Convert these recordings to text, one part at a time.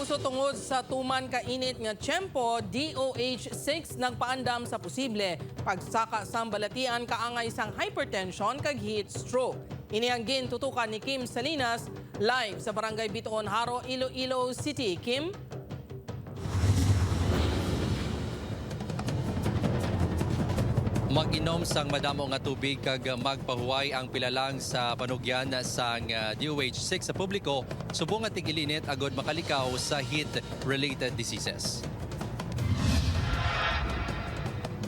Kapuso tungod sa tuman ka init nga tiyempo, DOH-6 nagpaandam sa posible pagsaka sa balatian kaangay sang hypertension kag heat stroke. Ini ang gintutukan ni Kim Salinas live sa Barangay Bitoon, Haro, Iloilo City. Kim? Mag-inom sang madamo nga tubig kag magpahuway ang pilalang sa panugyan sang DOH-6 sa publiko subong nga tigilinit agod makalikaw sa heat-related diseases.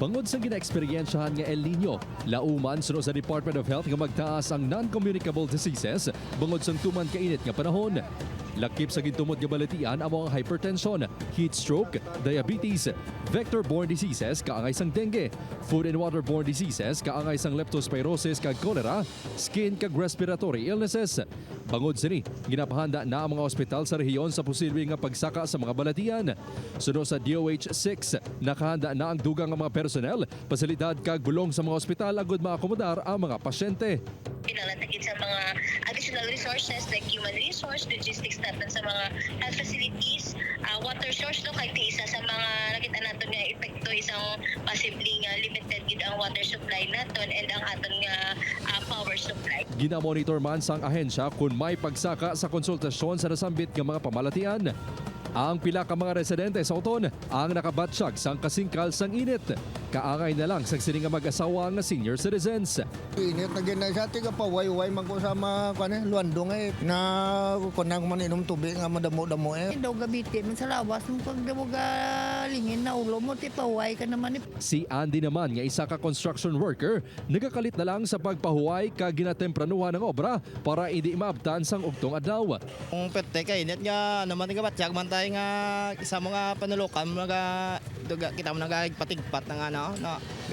Bangod sa gina-eksperyensyahan nga El Nino, lauman sunod sa Department of Health nga magtaas ang non-communicable diseases bangod sang tuman kainit nga panahon. Lakip sa gintumod nga balatian ang hypertension, heat stroke, diabetes, vector-borne diseases kaangay sang dengue, food and water-borne diseases kaangay sang leptospirosis kag cholera, skin kag respiratory illnesses. Bangod sini, ginapahanda na ang mga ospital sa rehiyon sa posibleng nga pagsaka sa mga balatian. Sunod sa DOH-6, nakahanda na ang dugang nga mga personnel, pasilidad kag bulong sa mga ospital agud maakomodar ang mga pasyente. Pinalatakit sa mga additional resources like human resource, logistics natin sa mga health facilities, water source no kay isa sa mga nakita natin nga epekto isang possibly nga limited gid ang water supply naton and ang aton nga power supply. Ginamonitor man sang ahensya kung may pagsaka sa konsultasyon sa nasambit nga mga pamalatian. Ang pila ka mga residente sa Oton ang nakabatsyag sang kasingkal sang init. Kaangay na lang sa sini nga mag-asawa nga senior citizens. Init na gina sa tiga pa way man ko sa mga luandong na kunang man inom tubig nga madamo-damo Daw gabiti man sa lawas nung pagdamo lingin na ulo mo ti paway ka naman. Si Andy naman nga isa ka construction worker, nagakalit na lang sa pagpahuway kag ginatempranuhan ng obra para hindi maabtan sang ugtong adlaw. Kung pwede kainit nga naman nga batyak man tayo nga isa mga panulukan mga kita mo nagpatigpat ng ano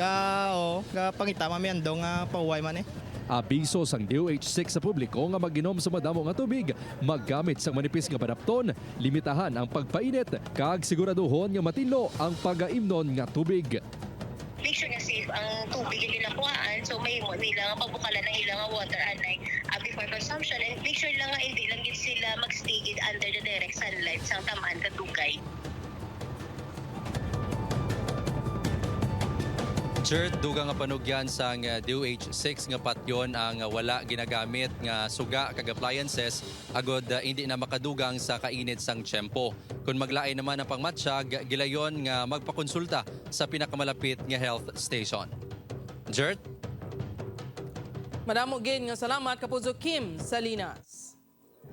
ga pangita mamiando nga pahuway man eh. Abiso sang DOH-6 sa publiko nga mag-inom sa madamo nga tubig, maggamit sang manipis nga padapton, limitahan ang pagpainit kag siguraduhon nga matinlo ang pagaimnon nga tubig. Make sure nga safe ang tubig yung ginakuhaan so may mo nila nga pabukalan ng ilang water anay before consumption and make sure lang nga hindi lang gid sila magstay gid under the direct sunlight sang tamaan kadugay. Sir, dugang nga panugyan sang DOH-6 nga patyon ang wala ginagamit nga suga kag appliances agod hindi na makadugang sa kainit sang tiyempo. Kung maglaay naman ang pangmatsyag, gilayon nga magpakonsulta sa pinakamalapit nga health station. Jert? Madamo gid nga salamat Kapuso Kim Salinas.